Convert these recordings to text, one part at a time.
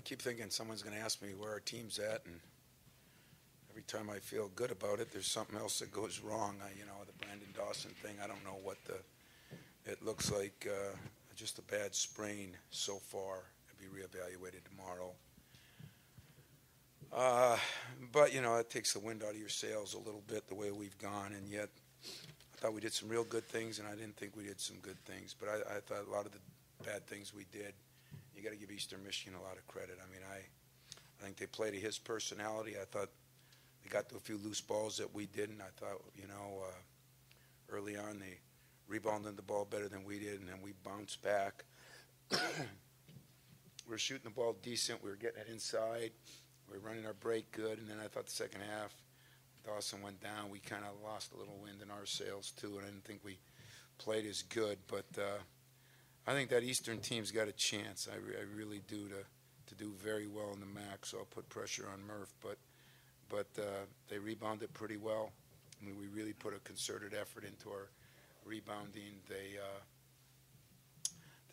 keep thinking someone's going to ask me where our team's at, and every time I feel good about it, there's something else that goes wrong. The Brandon Dawson thing, I don't know what it looks like just a bad sprain so far. It'll be reevaluated tomorrow. But, it takes the wind out of your sails a little bit the way we've gone, and yet I thought we did some real good things, and I didn't think we did some good things. But I thought a lot of the bad things we did, you got to give Eastern Michigan a lot of credit. I think they played to his personality. I thought they got to a few loose balls that we didn't. I thought, early on they rebounded the ball better than we did, and then we bounced back. We were shooting the ball decent. We were getting it inside. We were running our break good, and then I thought the second half, Dawson went down. We kind of lost a little wind in our sails, too, and I didn't think we played as good. But I think that Eastern team's got a chance. I really do to do very well in the MAC, so I'll put pressure on Murph. But they rebounded pretty well. We really put a concerted effort into our rebounding. They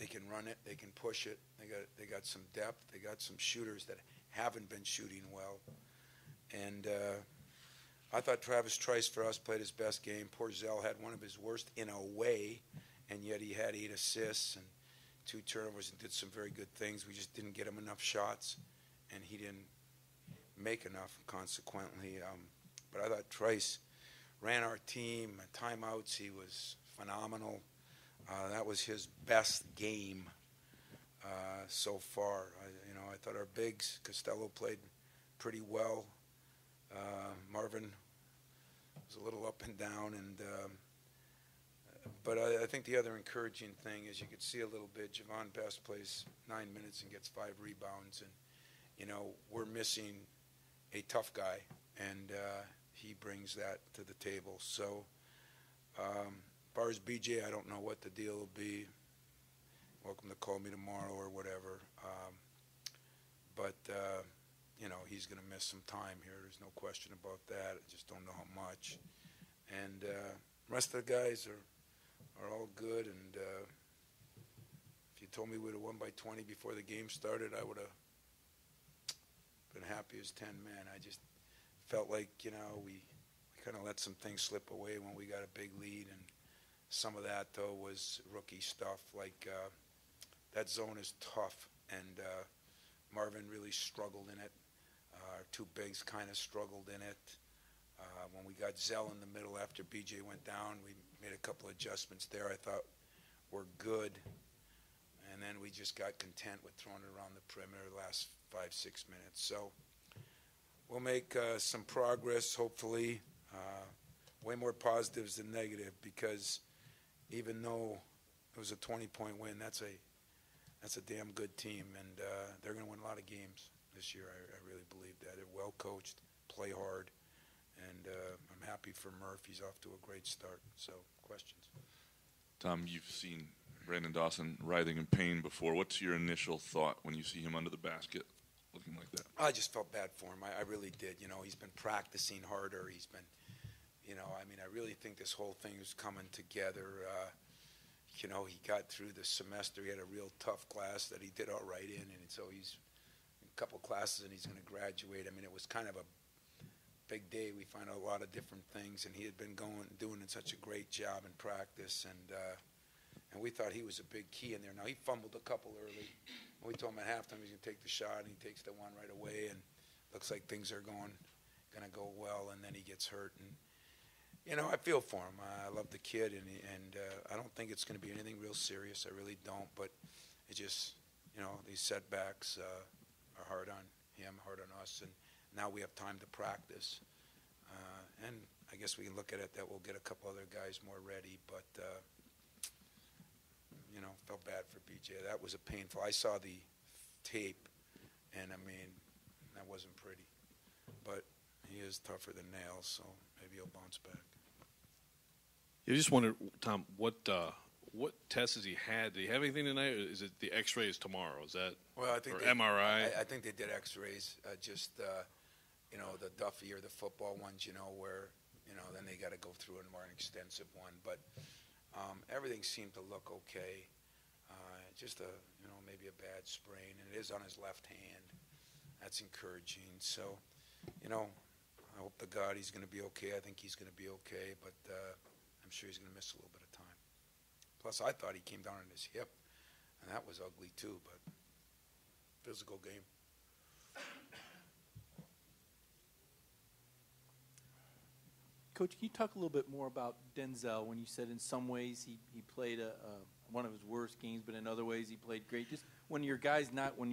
can run it. They can push it. They got some depth. They got some shooters that haven't been shooting well. And I thought Travis Trice for us played his best game. Porzell had one of his worst in a way, and yet he had 8 assists and 2 turnovers and did some very good things. We just didn't get him enough shots, and he didn't make enough, consequently. But I thought Trice ran our team. Timeouts, he was phenomenal. That was his best game so far. I thought our bigs, Costello played pretty well. Marvin was a little up and down, but I think the other encouraging thing is you could see a little bit. Javon Best plays 9 minutes and gets 5 rebounds, and we're missing a tough guy, and he brings that to the table. So, as far as BJ, I don't know what the deal will be. Welcome to call me tomorrow or whatever. But he's going to miss some time here. There's no question about that. I just don't know how much. And the rest of the guys are all good. And if you told me we would have won by 20 before the game started, I would have been happy as 10 men. I just felt like, we kind of let some things slip away when we got a big lead. And some of that, though, was rookie stuff. Like that zone is tough. And Marvin really struggled in it. Our 2 bigs kind of struggled in it. When we got Zell in the middle after BJ went down, we made a couple adjustments there I thought were good. And then we just got content with throwing it around the perimeter the last 5-6 minutes. So we'll make some progress, hopefully. Way more positives than negative, because even though it was a 20-point win, that's a damn good team, and they're going to win a lot of games this year. I really believe that. They're well coached, play hard, and I'm happy for Murph. He's off to a great start. So, questions? Tom, you've seen Brandon Dawson writhing in pain before. What's your initial thought when you see him under the basket looking like that? I just felt bad for him. I really did. He's been practicing harder. He's been, I really think this whole thing is coming together. He got through the semester. He had a real tough class that he did all right in, and so he's in a couple classes and he's going to graduate. It was kind of a big day. We found out a lot of different things, and he had been doing such a great job in practice, and we thought he was a big key in there. Now, he fumbled a couple early. We told him at halftime he's going to take the shot, and he takes the one right away, and looks like things are going to go well, and then he gets hurt. And I feel for him. I love the kid, and I don't think it's going to be anything real serious. I really don't. But it just, these setbacks are hard on him, hard on us. And now we have time to practice. And I guess we can look at it that we'll get a couple other guys more ready. But, felt bad for BJ. That was a painful. I saw the tape, and, that wasn't pretty. But he is tougher than nails, so maybe he'll bounce back. You just wondered, Tom, what tests has he had? Did he have anything tonight? Or is it the X-rays tomorrow? Is that I think or MRI? I think they did X-rays. The Duffy or the football ones, where then they got to go through a more extensive one. But everything seemed to look okay. Just maybe a bad sprain, and it is on his left hand. that's encouraging. So, you know, I hope to God he's going to be okay. I think he's going to be okay, but I'm sure he's going to miss a little bit of time. Plus, I thought he came down on his hip, and that was ugly too, but physical game. Coach, can you talk a little bit more about Denzel when you said in some ways he played one of his worst games, but in other ways he played great? Just when your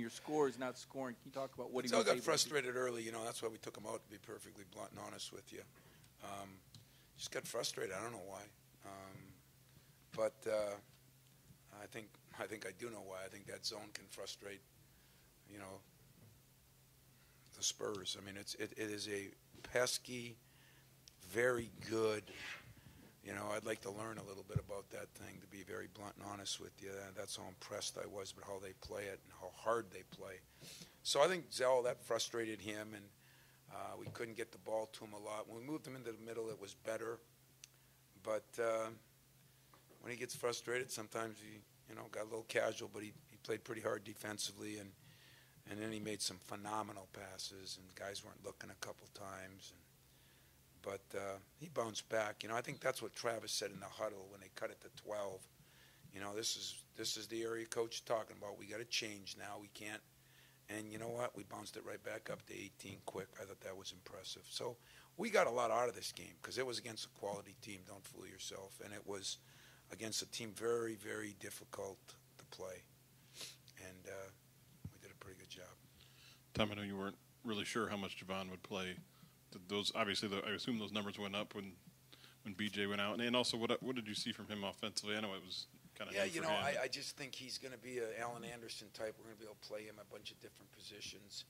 score is not scoring, can you talk about what he was Denzel got able frustrated early. You know, that's why we took him out, to be perfectly blunt and honest with you. Just got frustrated. I don't know why. But I think I do know why. I think that zone can frustrate, you know, the Spurs. I mean, it is a pesky, very good. You know, I'd like to learn a little bit about that thing, to be very blunt and honest with you. That's how impressed I was with how they play it and how hard they play. So I think Zell, that frustrated him, and we couldn't get the ball to him a lot. When we moved him into the middle, it was better. But when he gets frustrated, sometimes he, you know, got a little casual, but he played pretty hard defensively, and then he made some phenomenal passes, and guys weren't looking a couple times. But he bounced back. You know, I think that's what Travis said in the huddle when they cut it to 12. You know, this is the area coach talking about. We got to change now. We can't. And you know what? We bounced it right back up to 18 quick. I thought that was impressive. So we got a lot out of this game because it was against a quality team. Don't fool yourself. And it was against a team very, very difficult to play. And we did a pretty good job. Tom, I know you weren't really sure how much Javon would play. Those obviously, I assume those numbers went up when BJ went out. And also, what did you see from him offensively? I know it was kind of you know, I just think he's going to be an Allen Anderson type. We're going to be able to play him a bunch of different positions.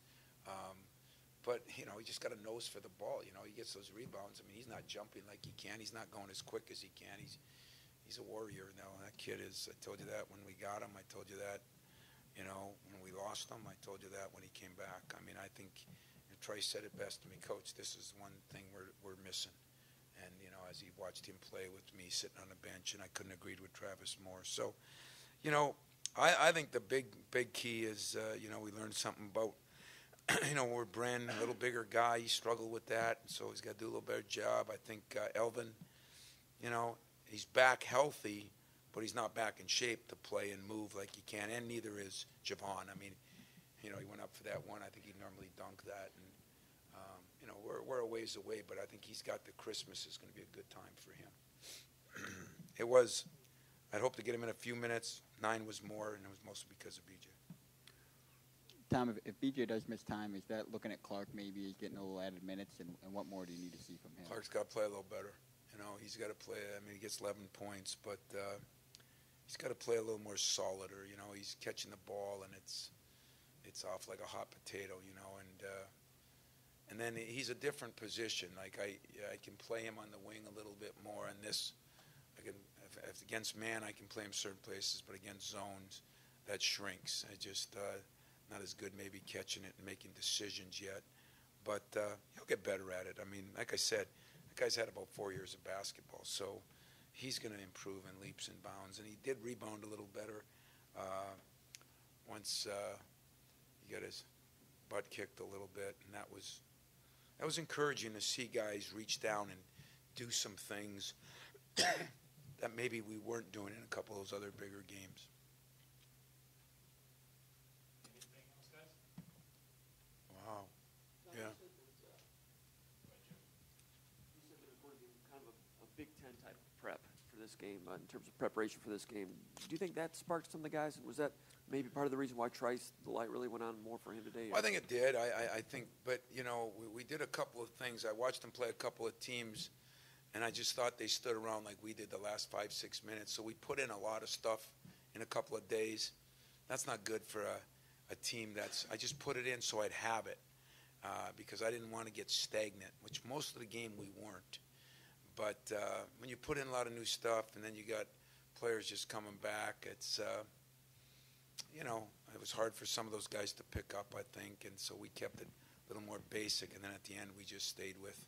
But, you know, he just got a nose for the ball. You know, he gets those rebounds. I mean, he's not jumping like he can. He's not going as quick as he can. He's a warrior now. That kid is. I told you that when we got him. I told you that, you know, when we lost him. I told you that when he came back. I mean, I think Trey said it best to me, Coach, this is one thing we're missing. And, you know, as he watched him play with me sitting on the bench, and I couldn't agree with Travis more. So, you know, I think the big key is, you know, we learned something about, you know, we're Bren, a little bigger guy. He struggled with that, so he's got to do a little better job. I think Elvin, you know, he's back healthy, but he's not back in shape to play and move like he can, and neither is Javon. I mean, you know, he went up for that one. I think he'd normally dunk that. And, you know, we're a ways away, but I think he's got the Christmas is going to be a good time for him. It was. I'd hope to get him in a few minutes. 9 was more, and it was mostly because of BJ. Tom, if BJ does miss time, is that looking at Clark maybe getting a little added minutes, and what more do you need to see from him? Clark's got to play a little better. You know, he's got to play. I mean, he gets 11 points, but he's got to play a little more solider. You know, he's catching the ball, and it's off like a hot potato, you know, and then he's a different position. Like I can play him on the wing a little bit more. And this, I can if against man I can play him certain places, but against zones, that shrinks. I just not as good maybe catching it and making decisions yet, but he'll get better at it. I mean, like I said, that guy's had about 4 years of basketball, so he's going to improve in leaps and bounds. And he did rebound a little better once. He got his butt kicked a little bit, and that was encouraging to see guys reach down and do some things that maybe we weren't doing in a couple of those other bigger games. Wow. Yeah. You said there was going to be kind of a Big Ten type of prep for this game in terms of preparation for this game. Do you think that sparked some of the guys? And was that maybe part of the reason why Trice, the light really went on more for him today? Well, I think it did. I think, but, you know, we did a couple of things. I watched them play a couple of teams, and I just thought they stood around like we did the last 5-6 minutes. So we put in a lot of stuff in a couple of days. That's not good for a team I just put it in so I'd have it because I didn't want to get stagnant, which most of the game we weren't. But when you put in a lot of new stuff and then you got players just coming back, it's you know, it was hard for some of those guys to pick up, I think, and so we kept it a little more basic. And then at the end, we just stayed with.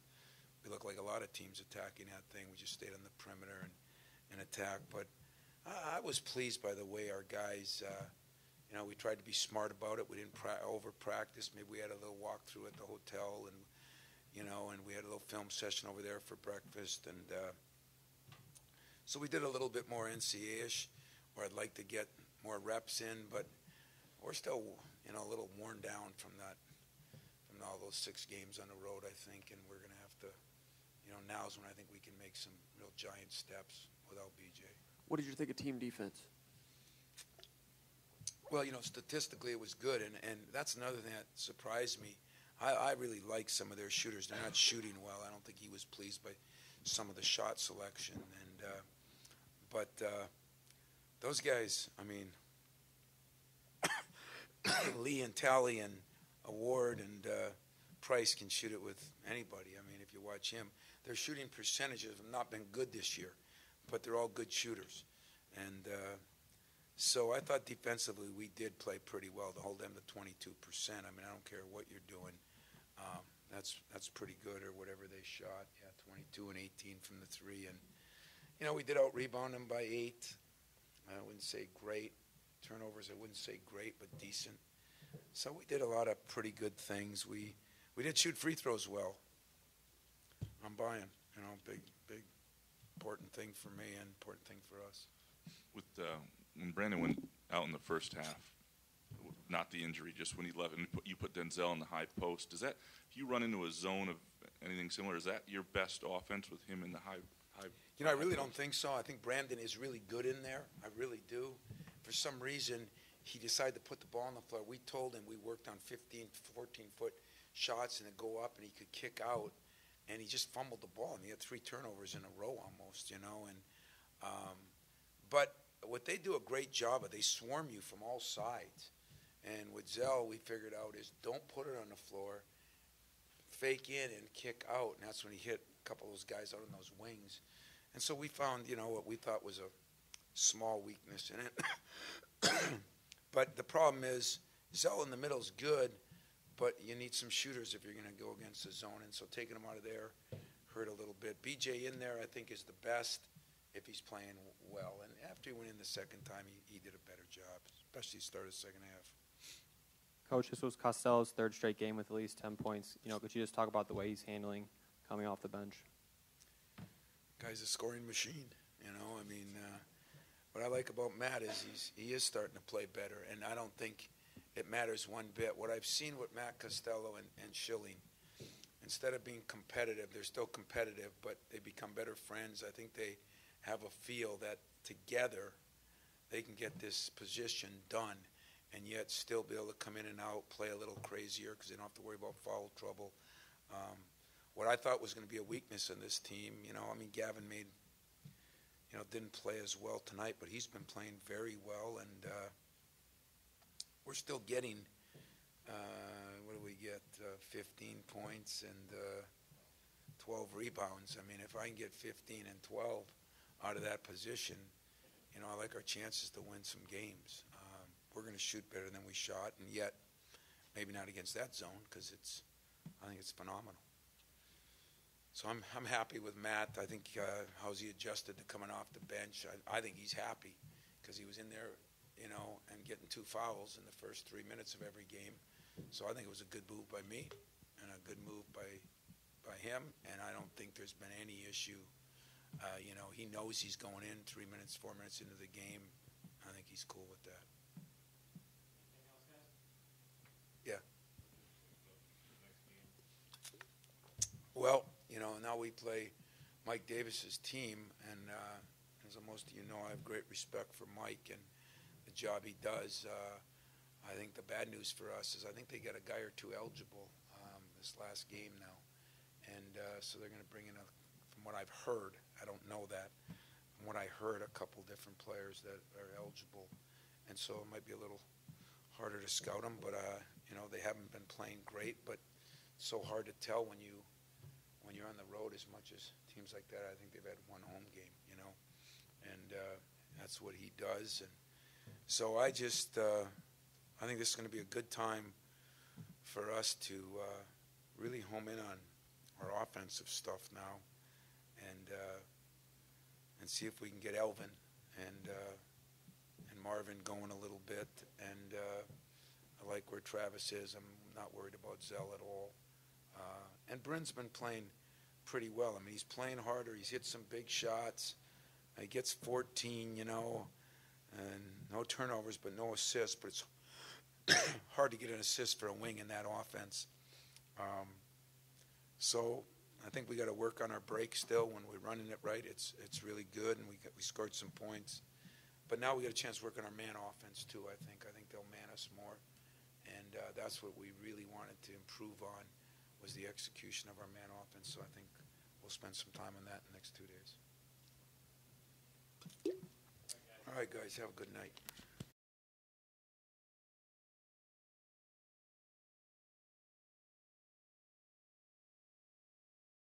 We looked like a lot of teams attacking that thing. We just stayed on the perimeter and attack. But I was pleased by the way our guys, we tried to be smart about it. We didn't over practice. Maybe we had a little walkthrough at the hotel, and and we had a little film session over there for breakfast, and so we did a little bit more NCAA-ish, where I'd like to get more reps in, but we're still a little worn down from all those 6 games on the road, I think, and we're going to have to, now's when I think we can make some real giant steps without BJ. What did you think of team defense? Well, statistically it was good, and that's another thing that surprised me. I really like some of their shooters. They're not shooting well. I don't think he was pleased by some of the shot selection, but those guys, I mean, Lee and Talley and Award and Price can shoot it with anybody. I mean, if you watch him, their shooting percentages have not been good this year, but they're all good shooters. And so I thought defensively we did play pretty well to hold them to 22%. I mean, I don't care what you're doing. That's pretty good, or whatever they shot. Yeah, 22 and 18 from the 3. And, we did out-rebound them by 8. I wouldn't say great. Turnovers, I wouldn't say great, but decent. So we did a lot of pretty good things. We did shoot free throws well. I'm buying, big, important thing for me and important thing for us. With when Brandon went out in the first half, not the injury, just when he left, and you put Denzel in the high post, if you run into a zone of anything similar, is that your best offense with him in the high I really don't think so. I think Brandon is really good in there. I really do. For some reason, he decided to put the ball on the floor. We told him we worked on 15, 14-foot shots and then go up, and he could kick out, and he just fumbled the ball. And he had 3 turnovers in a row almost, And but what they do a great job of, they swarm you from all sides. And with Zell, we figured out is don't put it on the floor, fake in and kick out, and that's when he hit a couple of those guys out on those wings. And so we found, what we thought was a small weakness in it. But the problem is Zell in the middle is good, but you need some shooters if you're going to go against the zone. And so taking him out of there hurt a little bit. BJ in there, I think, is the best if he's playing well. And after he went in the second time, he did a better job, especially started the second half. Coach, this was Costello's 3rd straight game with at least 10 points. Could you just talk about the way he's handling coming off the bench? Guy's a scoring machine, I mean, what I like about Matt is he is starting to play better, and I don't think it matters one bit. What I've seen with Matt Costello and Schilling, instead of being competitive, they're still competitive, but they become better friends. I think they have a feel that together they can get this position done and yet still be able to come in and out, play a little crazier because they don't have to worry about foul trouble. What I thought was going to be a weakness in this team, Gavin didn't play as well tonight, but he's been playing very well, and we're still getting, what do we get, 15 points and 12 rebounds. I mean, if I can get 15 and 12 out of that position, I like our chances to win some games. We're going to shoot better than we shot, and yet maybe not against that zone because I think it's phenomenal. So I'm happy with Matt. I think how's he adjusted to coming off the bench. I think he's happy because he was in there, and getting 2 fouls in the first 3 minutes of every game. So I think it was a good move by me and a good move by him, and I don't think there's been any issue. He knows he's going in 3 minutes, 4 minutes into the game. I think he's cool with that. Yeah. Well, now we play Mike Davis's team, and as most of you know, I have great respect for Mike and the job he does. I think the bad news for us is I think they got a guy or 2 eligible this last game now, and so they're going to bring in, from what I've heard, I don't know that, from what I heard, a couple different players that are eligible, and so it might be a little harder to scout them, but they haven't been playing great, but it's so hard to tell when you're on the road as much as teams like that. I think they've had 1 home game, and that's what he does. And so I think this is going to be a good time for us to really home in on our offensive stuff now, and see if we can get Elvin and Marvin going a little bit, and I like where Travis is. I'm not worried about Zell at all. And Bryn's been playing pretty well. I mean, he's playing harder. He's hit some big shots. He gets 14, and no turnovers, but no assists. But it's hard to get an assist for a wing in that offense. So I think we got to work on our break still. When we're running it right, it's really good, and we scored some points. But now we got a chance to work on our man offense too. I think they'll man us more, and that's what we really wanted to improve on, was the execution of our man offense. So I think we'll spend some time on that in the next 2 days. All right, guys, have a good night.